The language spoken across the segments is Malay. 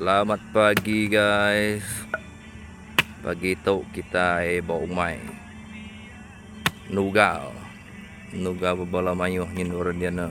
Selamat pagi guys. Pagi tu kita baumai nugal berbala mayuh ni orang dia na.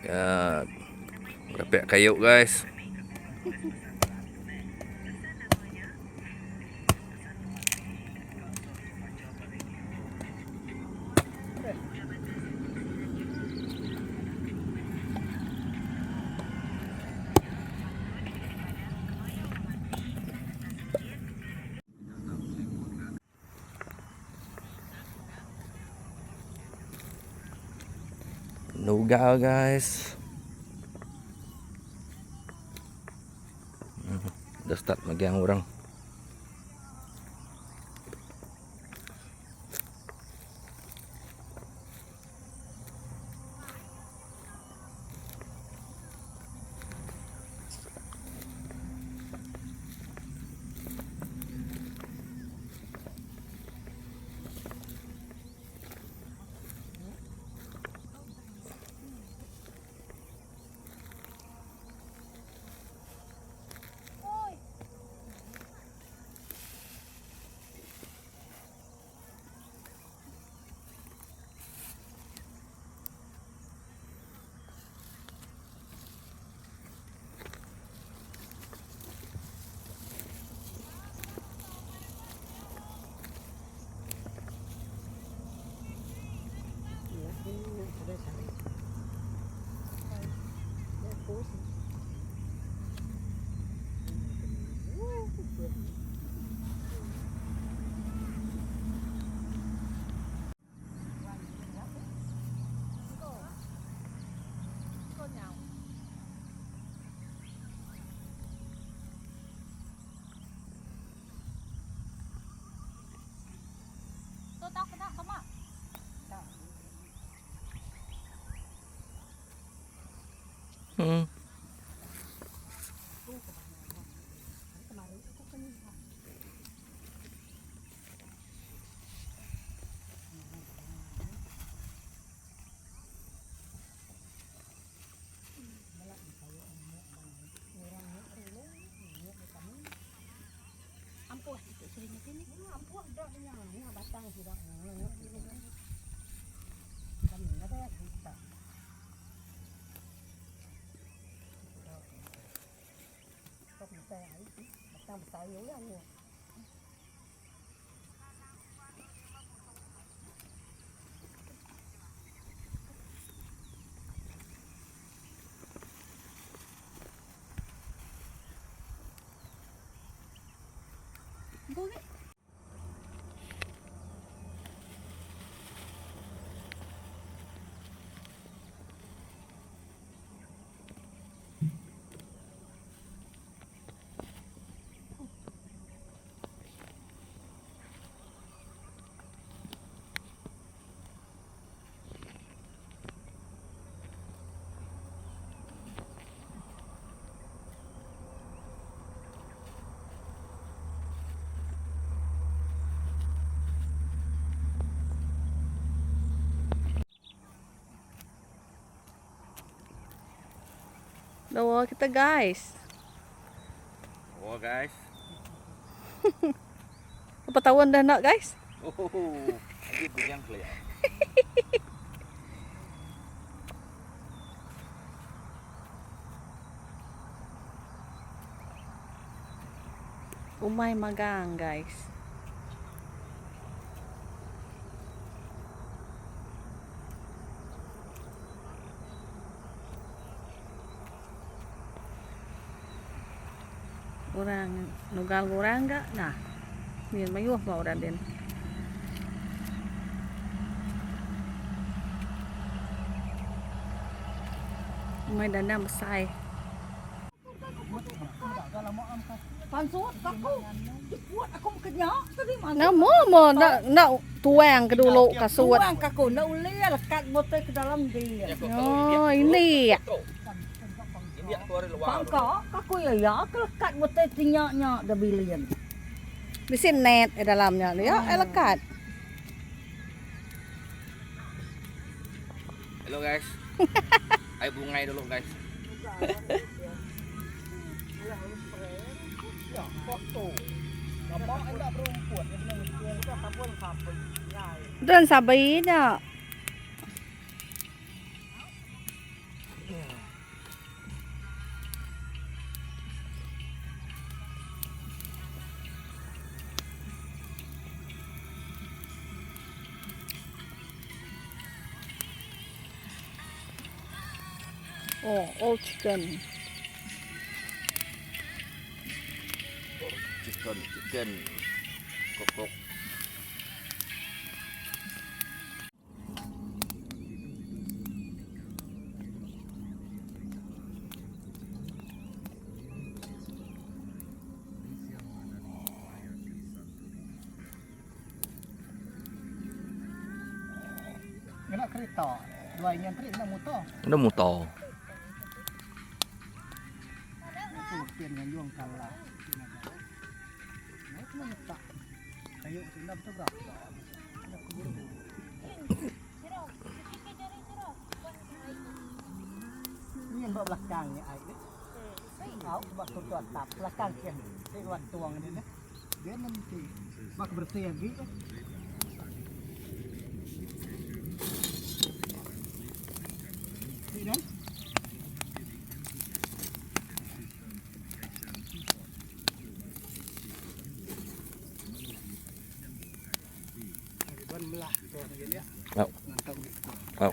Ya, rapek kayu guys. Nugal guys. Dah start megang orang. Dawa kita guys. Oh guys. Apa tahun dah nak guys? Oh, lagi bujang kelihatan. Umay magang guys. Orang nugal orang enggak? Nah, ini mayuh mau orang din. Mai dah nam sai. Pansut aku. Buat aku kenyak tadi mana. Nah mo nak tuang ke dulu kasut. Tuang kaku nak ulia lekat botol ke dalam dia. Oh, ini ya. Pangka kaku ya lekat botol tinyak-nyak dah bilion. Di sini net di dalamnya ya, lekat. Hello guys. Ayo bungai dulu guys. Dan sabinya. Oh, all chicken. Chicken. Kok. Kena kereta. Dua yang kereta motor. Nó mù tò. Tiền yang juang kalah. Naik mana tak? Kayu sudah betul tak? Ini yang belakangnya air. Tahu waktu tuan tap belakang kian. Dia buat tuang ini nih. Dia nanti mak bersih lagi. Ini kan? Melah tuh ya. Oh. Oh.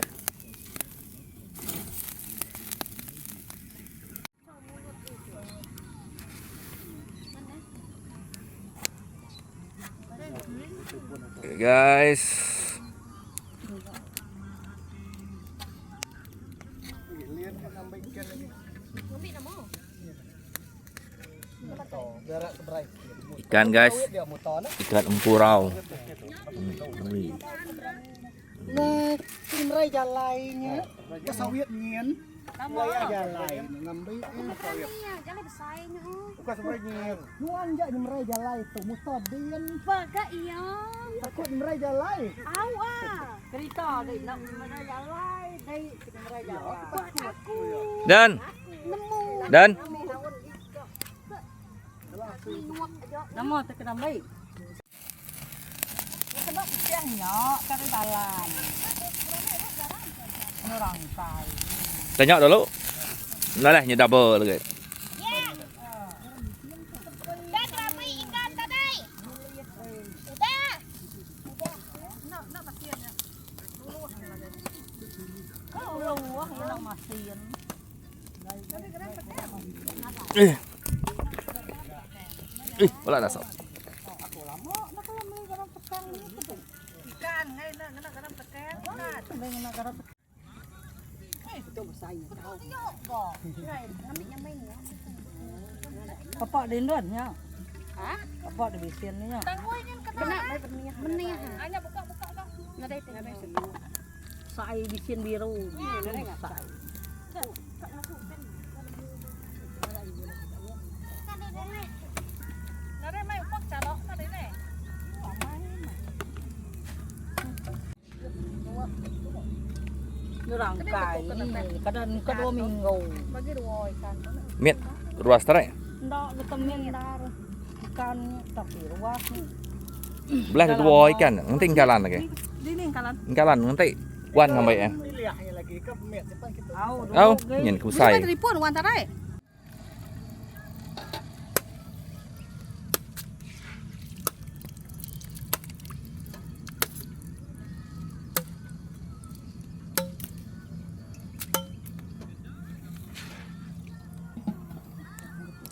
Okay, guys. Ikan guys. Ikan empurau. Nah, tim rai jalainya. Ke sawit ngien. Laya jalai ngambil ini sawit. Jalai besarnya. Bukan sawit ngien. Nuan jak tim rai jalai tu mustadin. Baga iya. Takut tim rai jalai. Au ah. Cerita deh nak mana jalai, dai tim rai jalai. Buat aku. Dan. Nemu. Dan. Nama terkena baik. Kena siang nyok kari dalam. Orang tai. Tanya dulu. Lah nya double lagi. Dah berapa ikan tadi? Udah. Kau luah yang masin. Wala na so. Aku lama nak lama garam pekan ni tu. Ikan ngai nak garam pekan. Ngai nak garam. Itu besar ni. Bapak di luar nya. Hah? Bapak di bisin ni nya. Kena benih. Hanya buka dah. Nadai tengah. Sai bisin biru. Nadai mai upok calok nadai ne. Orang kai kadang kedua minggu. Bagi dua ikan. Miet ruas tarai. Ndak ketemen dar. Ikan tapi ruas ni. Belah dua ikan. Nanti ingkalan lagi. Di ni kalan. Ingkalan nanti wan ngambil ya. Lihatnya lagi ke miet depan kita. Au, nyen ku Ni sai. dari pun wan tarai.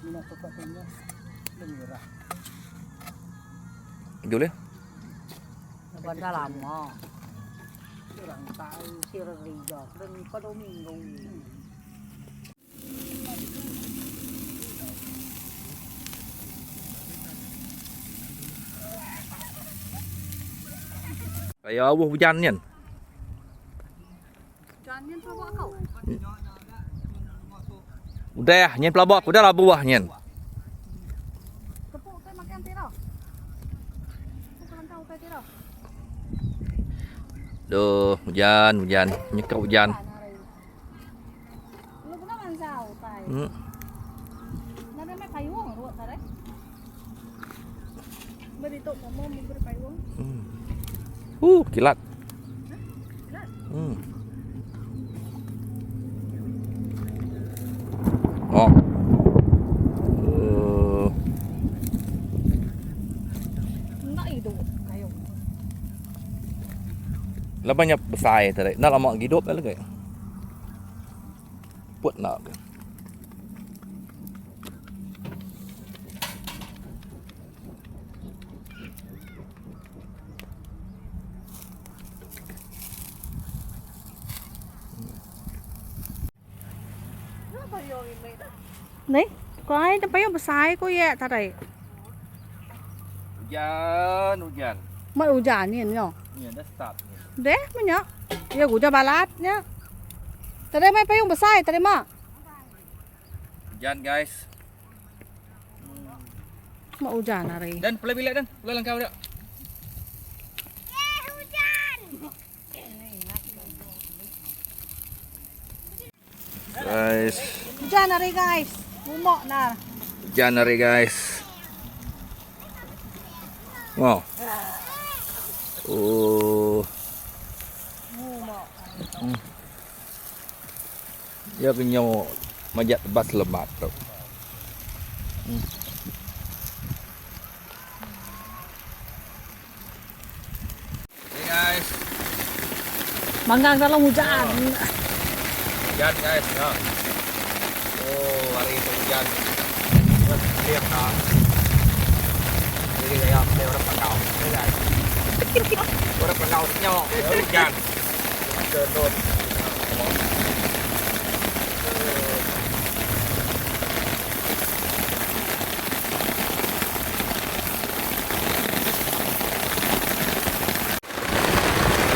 Mina tokatnya merah. Boleh? Benda lama. Orang tahu sirri dah dan kedua minggu. Kayak awuh hujan nyen. Jangan bawa kau. Udah nyen pelabak, udah lah buah nyen. Kepuk kai makan tiro. Bukan kau kai tiro. Duh, hujan, nyekak hujan. Lu kena mansau tai. Hmm. Nada mai payung ruat tare. Beri tok momo beri payung. Kilat. Kilat. Oh. Nak itu kayu. Lah banyak besar tadi. Nak lama hidup lagi. Put nak. Đấy, có ai nó bay besar ko ya tare. Hujan. Mai hujan ni nyo. Ni dah start. Deh menyo. Ya gua balat nya. Tare mai payung besar tare ma. Hujan guys. Mau hujan hari. Dan play bilik dan. Play langkau dak. Guys, Hujan hari guys. Mumok nah. hujan hari guys. Wow. Oh. Mumok. Ya kenyo majak tebas lebat tu. Hey guys, Manggang dalam hujan. hujan guys ya. Oh, hari itu hujan. Lihat dah. Jadi kayak saya orang Pekau, ya guys. Orang Pekau nyok, hujan. Turun.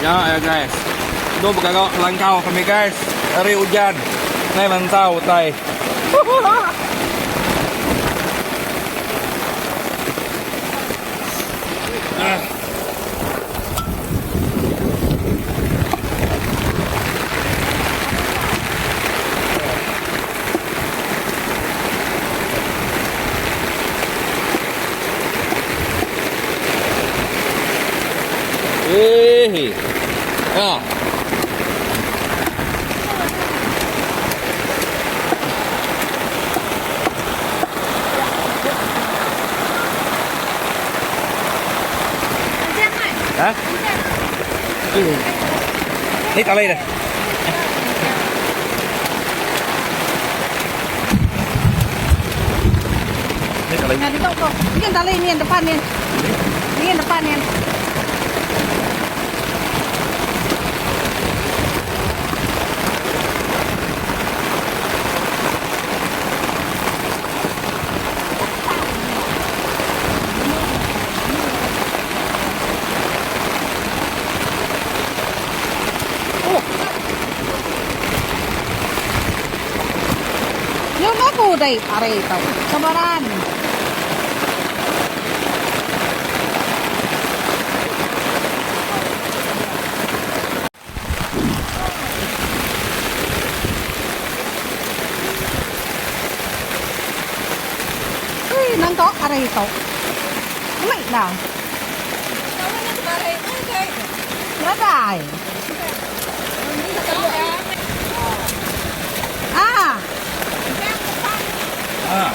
Ya guys, itu berkagak langkau kami guys. Hari hujan, nay mantau tay. Ya. Hả? Lấy tao lấy đây. Lấy tao lấy. Nah, di toko. Ini yang tali ini yang depan nih. Ini yang depan nih. Yung naku day, are ito. Sabaran. Uy, nangko, are ito. Umay lang. Raday. Ah. Ah,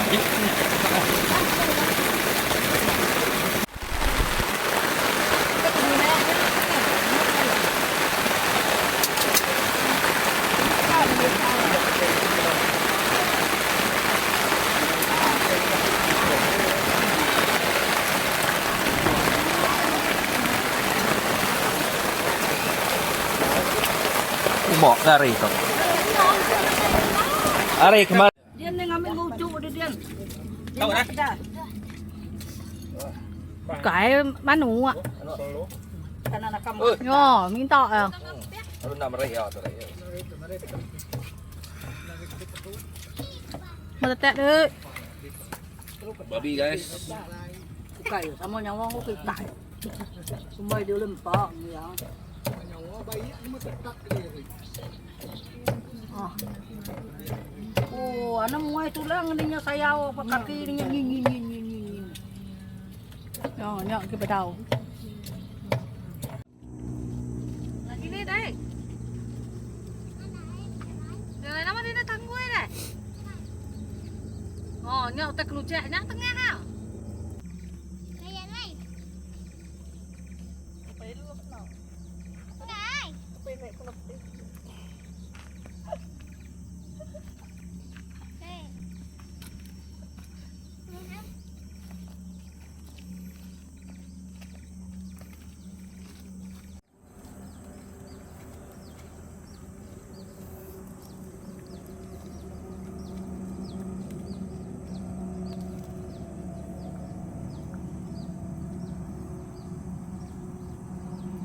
bỏ ra rì không? Ari kemarin. Dia ni ngambil lucu dia. Tahu dah. Cái bán nụ ạ. kana nakam. Yo, minta ya. Ano na maray ya, maray. Meletek deh. Babi guys. Kai sama nyawa ko kai. Sumbai dia lempak ya. Oh, anak muai tulang dia sayau apa kaki dia nyin. Yo, nyok ke pedau. Lagi ni dai. Jangan nama dia nak tanggui dai. Oh, nyok tak kelucak nyok tengah ha.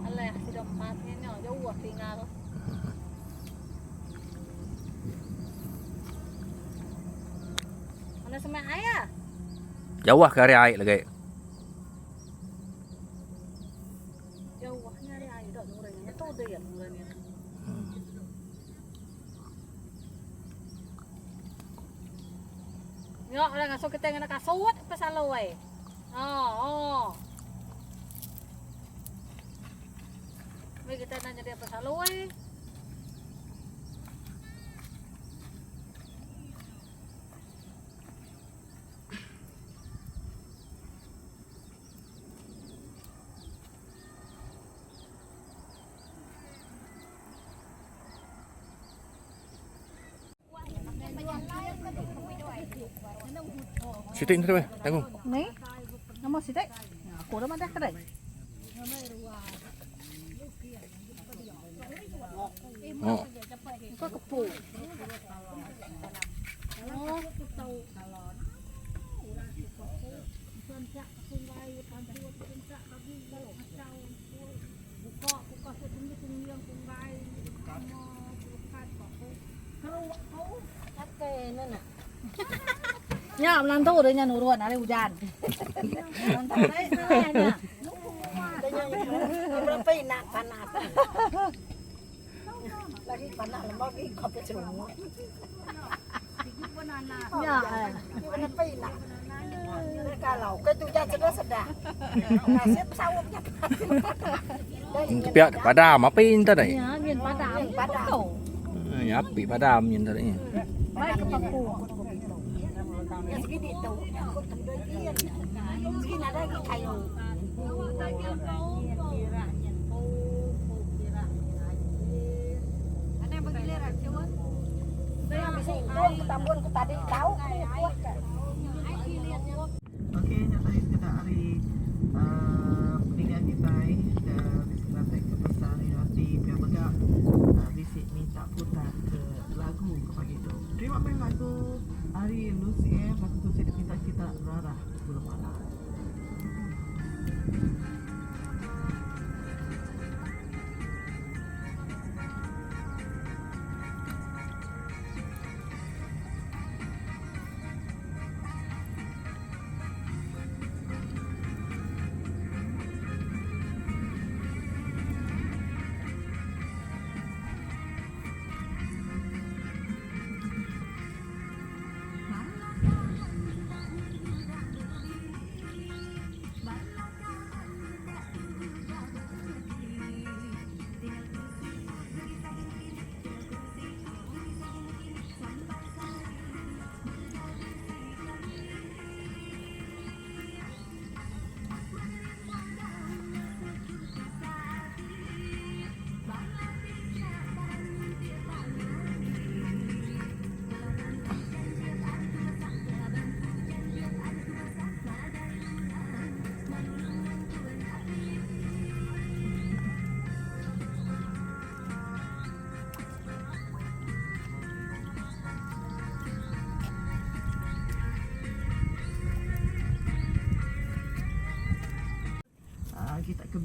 Alah, sudah empatnya nyok jauh tinggal. Mana semak ayah? Jauh ke area air lagi. Jauhnya dia air dak nuranya tu dia nuranya. Nyok lah ngasuh kita ngena kasut pasal loi. Oh. Mai kita nanya dia pasal loi. Situ ini tu, tanggung. Nih. Nama sidik. Aku dah madah kedai. Oh. Kau kepu. Nya lantu dia nya nurun ada hujan. Lantu nya. Berapa nak panas. Lagi panas lemak di kopi semua. Nya. Berapa nak? Kalau ke tu jangan sedar. Nasib sawupnya. Pihak padam apa ini tadi? Nya miền Padang. Ya api padam ini tadi. Baik ke Papu. Yang segini tu, aku tendai dia. Segini ada lagi kayu. Ada yang bergiliran cuman. Dia bisa ikut tambun ke tadi tahu. Okey, nyata kita hari peninggal kita dari Selatek ke Pasar Nanti biar bergak visit minta putar ke lagu pagi itu. Terima kasih lagu hari Lucy lagu tu saya minta kita Rara Bulan Malam.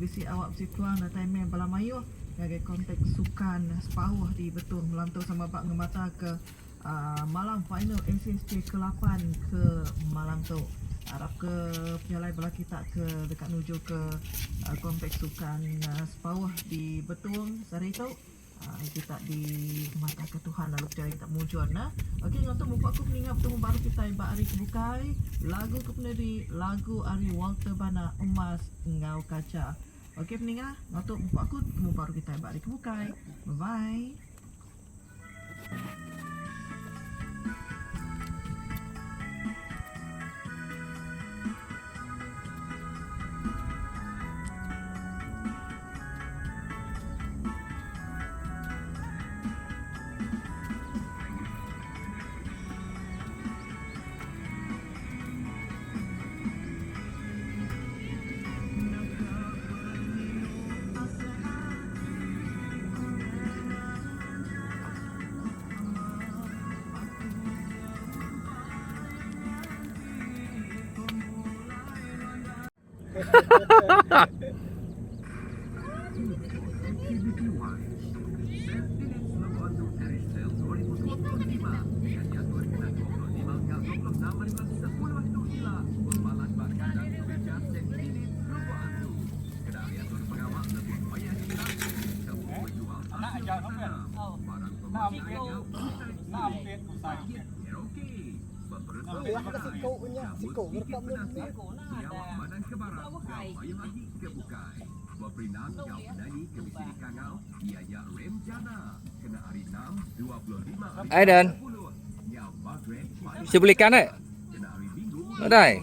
bisi awak si tuang dan time balamayuh ngagai konteks sukan sepawah di betul melantau sama bak ngemata ke malam final SSC ke-8 ke malam tu. Harap ke penyalai bola kita ke dekat menuju ke kompleks sukan sepawah di Betung sehari itu kita di mata ke Tuhan lalu percaya kita mujuan nah. Okey untuk membuat aku meninggal bertemu baru kita ibak hari kebukai lagu kepeneri lagu Ari Walter Bana Emas Ngau Kaca. Okey peninggal untuk membuat aku bertemu baru kita ibak hari kebukai. Bye bye. Aiden, bisa belikan tak? Ada.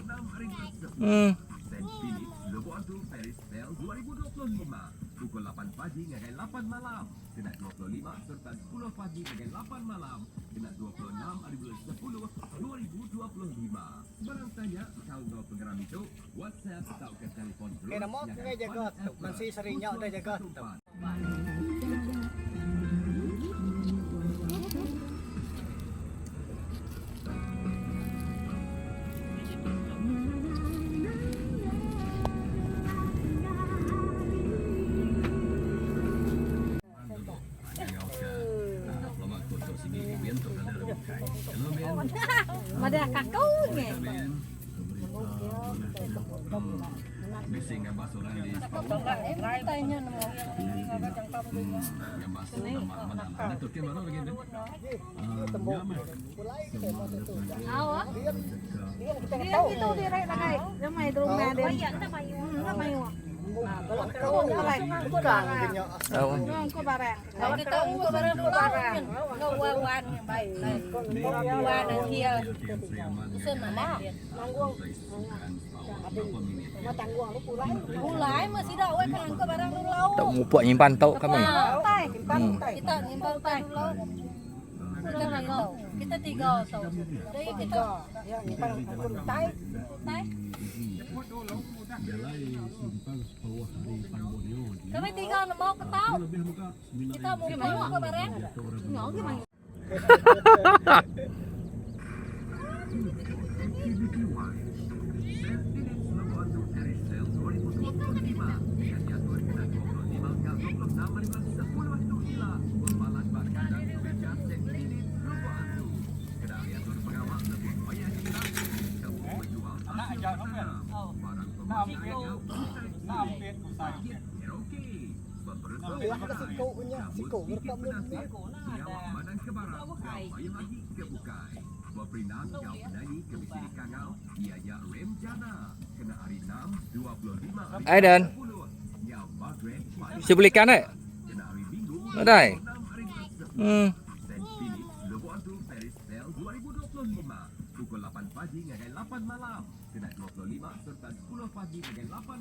Pukul 8 pagi hingga 8 malam. Kena 25 serta 10 pagi hingga 8 malam. Kena 26 hari bulan 10 2025. Barang tanya kau tahu program itu WhatsApp atau ke telefon terus. Kena mau kena jaga masih seringnya udah jaga. Ada kakau ni. Bising yang basuh di Tanya nama. yang basuh mana mana tu mana lagi tu. Awak. Dia itu direct lagi. Ramai tu rumah dia. Ramai awak. Kalau kau barang, kau barang. Kalau kita kau barang kau wan yang baik. Wan dan dia. Semana dia. Pulai masih dah awak kan kau barang dulu. Tak mumpuk nyimpan tau kami. Kita nyimpan tai dulu. Kita 3 tau. Jadi kita nyimpan pun tai. Kami 3 mau ke tau. Kita mau main ke bareng. Nhỏ gimana? Aiden, bisa belikan tak? Ada. Pukul 8 pagi hingga 8 malam. Kena 25 serta 10 pagi hingga 8